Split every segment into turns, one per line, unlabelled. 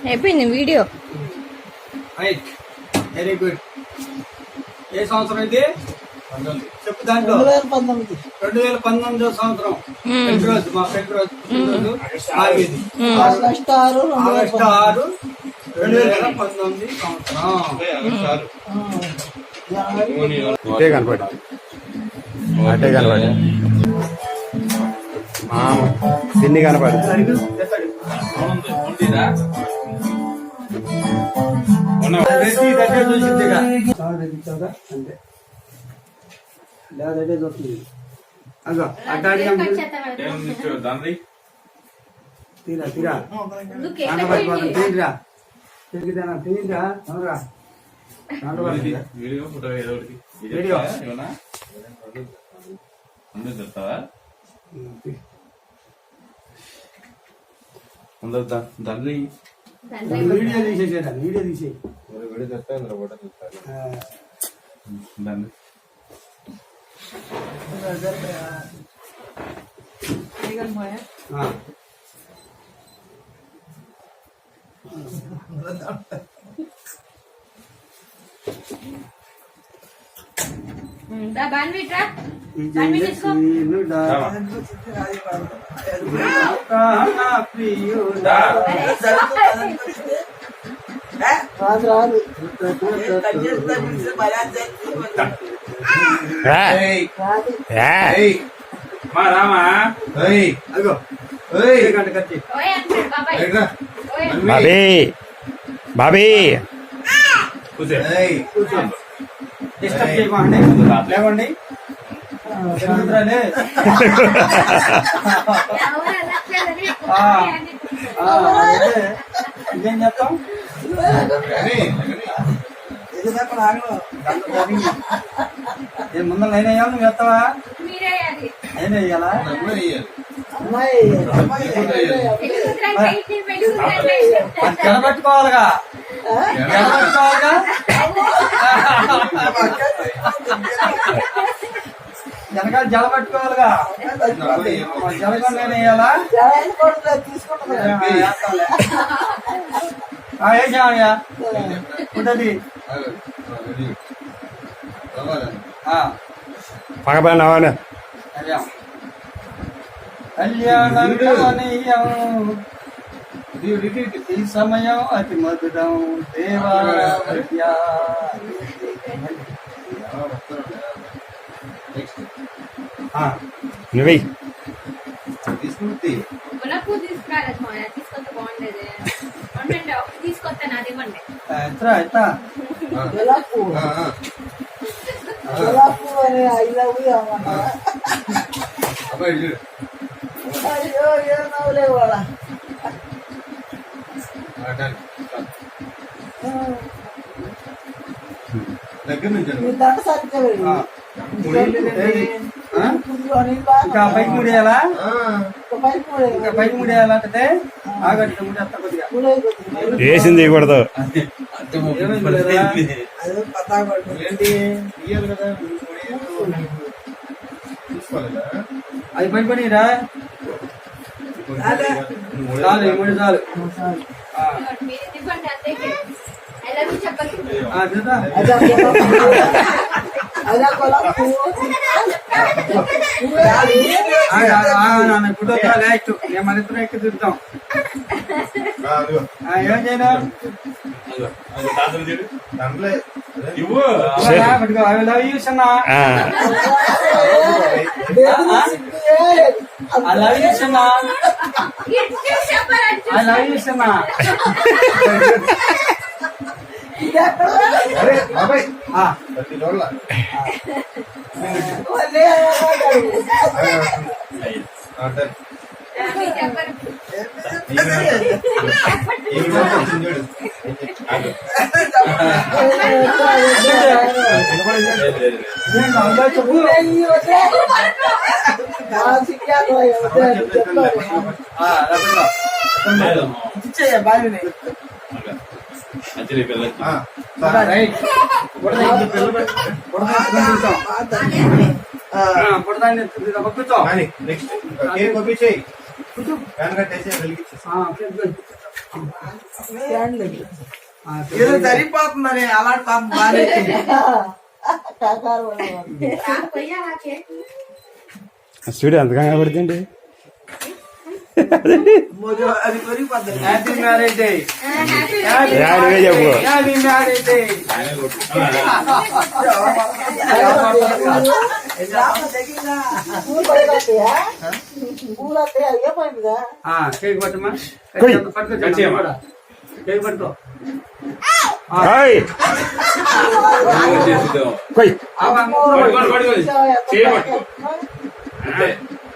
అయిపోయింది video.
Very good. ఏ సంవత్సరం ఇది చెప్పు? దాంట్లో 2019 సంవత్సరం పెళ్లి రోజు, మా పెళ్లి రోజు ఆగేది ఆగస్టు 6, 2019 సంవత్సరం.
అటే కనపడి తిన్ని కనపడి
అంతే లేదంటే చూస్తుంది. అగో అడ్డాడి తీరా తీరా తీరా తిరిగిదానా తీరా అవురా వీడియో వీడియో తీసేసేదా? వీడియో తీసే
దాన్ని బాబీ
డిస్టర్బ్ చేయమండి, లేవండి. ఇదేం చేస్తాం? ముందు నేను వేయాలి, నువ్వు వేస్తావా? నేను వేయాలా? జలబెట్టుకోవాలిగా, జలబెట్టుకోవాలిగా. వెనకాల జల పట్టుకోవాలిగా. జలగొండ నేను వేయాలా? వేసామయ్యా ఉంటుంది.
పగబడినవానే
కళ్యాణం ఈ సమయం అతి మధురం దేవాలయ.
నువ్వే
అయ్యో ఏం నవ్వులే వాళ్ళ
దగ్గర నుంచి
దండ సరిగ్గా
ఇంకా పైకి ముడేయాలా? ఇంకా పైకి ముడేయాలా అంటే ఆగట్టు ముడేస్తా కొద్దిగా.
వేసింది ఇవ్వకూడదు.
ఏంటి ఇయ్యాలి కదా, అది పని పనిరా చాలు, 3 చాలు. నేను మన ఇద్దరు ఎక్కి తిరుగుతాం. ఏం చేయను పట్టుకో. I love you Sanna, I love you Sanna, I love you Sanna.
Fan కట్టేసి వెలిగించేసి.
ఫ్యాన్ లేదు.
ఏదో సరిపోతుందని అలాంటి పాపం బాగా
కాకారు పడేవాళ్ళు.
స్టూడియో ఎంత కంగారు పడుతుంది.
అది కొరిగిపోతుంది. Happy marriage day.
నువ్వే చెప్పు.
Happy marriage day.
పూలు పడేదత్తయ్యా? పూలు అత్తయ్య అయ్యే పోయిందిగా.
కేక్ పట్టమా
కొయ్.
పట్టుకో. కేక్ పట్టుకో.
ఓయ్. కొయ్.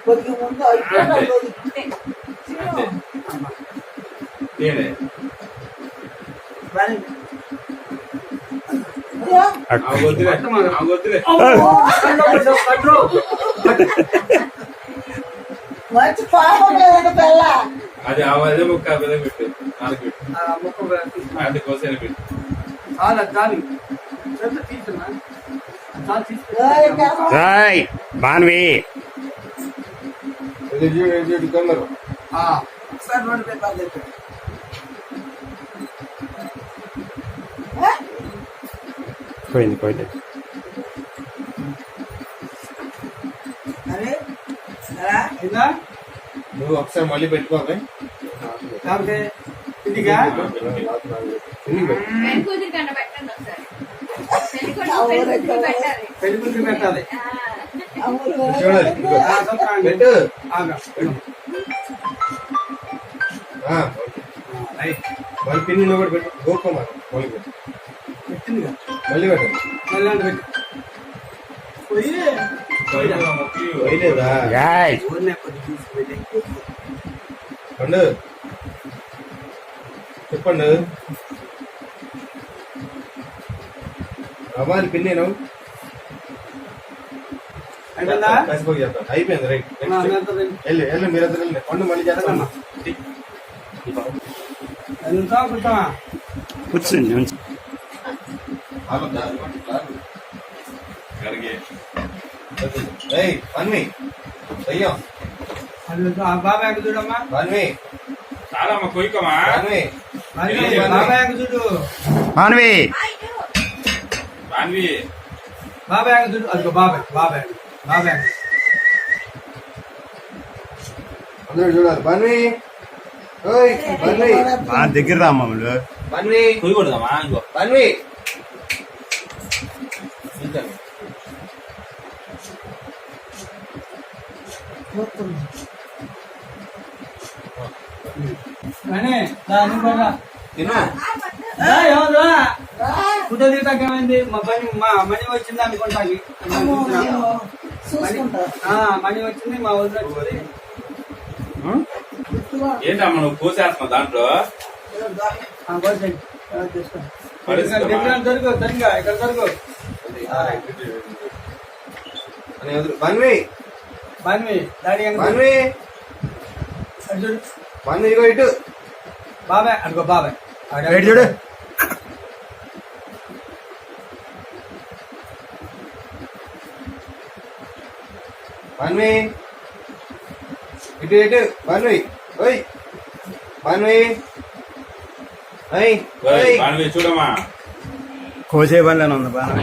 కొద్దిగా ముందు అయిపోయింది. మంచి పాపం లేదండి పిల్ల.
అది అదే ముక్క పెట్టు నాలుగు పెట్టు అది కోసైన పెట్టు.
రాయ్ మాన్వి.
కంగారు
పోయింది పోయింది. నువ్వు ఒకసారి మళ్ళీ పెట్టుకోవాలి.
కాకపోతే ఇంటికా పెళ్లి కూతురు పెట్టాలి.
చూడాలి పెట్టు. మళ్ళీ పిన్ని కూడా పెట్టు. గోకమ్మా మళ్ళీ పెట్టు.
పెట్టిందిగా
మళ్ళీ పెట్టు.
మళ్ళీ అంటే పెట్టు.
పోయలేదా పండు చెప్పండు. అమ్మాయిని పిన్నేను
అయిపోయిందా?
కసిపోయి చెప్తాను. అయిపోయింది రైట్. వెళ్ళి వెళ్ళి మీరందరూ వెళ్ళి పండు మళ్ళీ చేస్తాను. కూర్చోండి. పన్వి దయ్యం
బాబాయ్ చూడమ్మా.
పన్వి
చాలా అమ్మ కొయ్యకమా
పన్వి
బాబాయ్ చూడు.
మాన్వి
బాన్వి
బాబాయ్ చూడు. అదిగో బాబాయ్ బాబాయ్ బాబాయ్
అందరూ చూడాలి. పన్వి ఓయ్ పన్వి దగ్గర రా మామూలు. పన్వి
కొయ్యకూడదమ్మా ఇంకో
పన్వి తిన్నా
ఫుడ్ తీసాకేమైంది? మా పని మా మనీ వచ్చింది అనుకుంటాకి. మనీ వచ్చింది మా వదిలి వచ్చింది.
ఏంటమ్మా నువ్వు కోసేస్తున్నావు దాంట్లో
జరుగు సరిగ్గా ఇక్కడ జరుగు.
పన్వి
బాన్వి డాడీ
పన్వి
చూడు.
పన్వి ఇగో ఇటు
బాబాయ్ అడుగో బాబాయ్
చూడు. పన్వి ఇటు ఇటు పన్వి ఓయ్ పన్వి
బాన్వి చూడమ్మా
కోసే పనిలోనే ఉంది బాగా.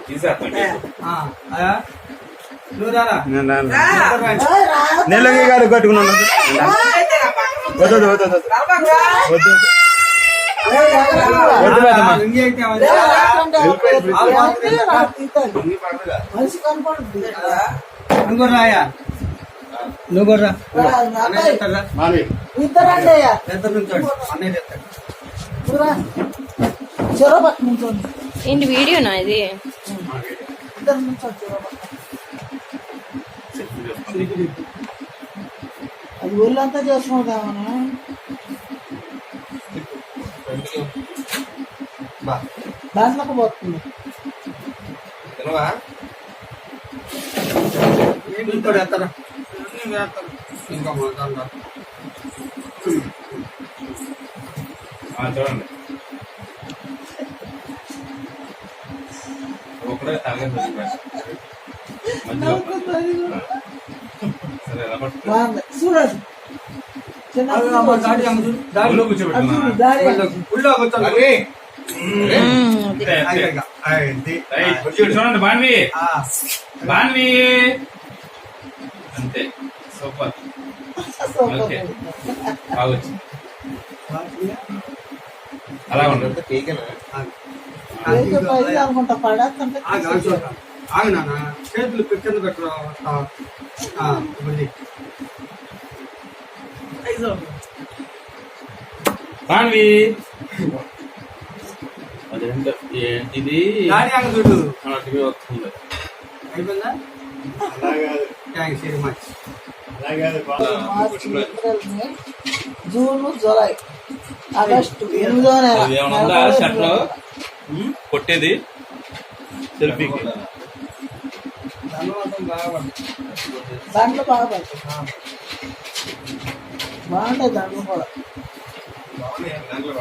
తీసేస్తాను.
నువ్వు రారా.
నెల్లకి గారు కట్టుకున్నాను. వద్దు వద్దు వద్దు వద్దు
మనిషి కనపడుతుంది.
నువ్వు రాయా. నువ్వు కూడా
ఇద్దరండి అయ్యా.
ఇద్దరు నుంచోండి. అన్నయ్య చెప్తాడు.
చెరో పక్క నుంచోండి.
ఏంటి వీడియోనా ఇది?
ఇద్దరు నుంచోండి చెరో పక్క. అది ఒళ్ళంతా చేసుకుందామని దాంట్లోకి పోతుంది.
ఇంకోటి వేస్తారా? ఇంకా మాట్లాడతారు.
చూడండి ఒకటే తరగతి మధ్యలో
నవ్వుతుంది కూడా.
సరే రా, పట్టు.
బాగుంది చూడండి చిన్న
అమ్మ డాడీ అమ్మ చూడు డాడీ
ఒళ్ళో కూర్చోబెట్టుకున్నా.
దాడి
ఉళ్ళో కూర్చోండి
అంతే, అంతే.
అది.
రైట్. చూడండి బాన్వి, బాన్వి. అంతే, సూపర్. ఓకే, బాగా వచ్చింది. అలా ఉండదు.
అనుకుంటా పడేస్తుంటే
ఆగు నాన్న చేతులు కింద పెట్టరా
బాన్వి, అదేంటో ఏంటిది
డాడీ అంగ చూడు
మనకి వస్తుంది.
అయిపోయిందా thanks very much
March April May June July August 8వ నెల
అది ఏమైనా ఉందా షర్ట్ లో కొట్టేది సెల్ఫీకి?
ధన్యవాదం బాగా
దాంట్లో బాగా పడుతుంది బాగుంటాయి దాంట్లో కూడా
దాంట్లో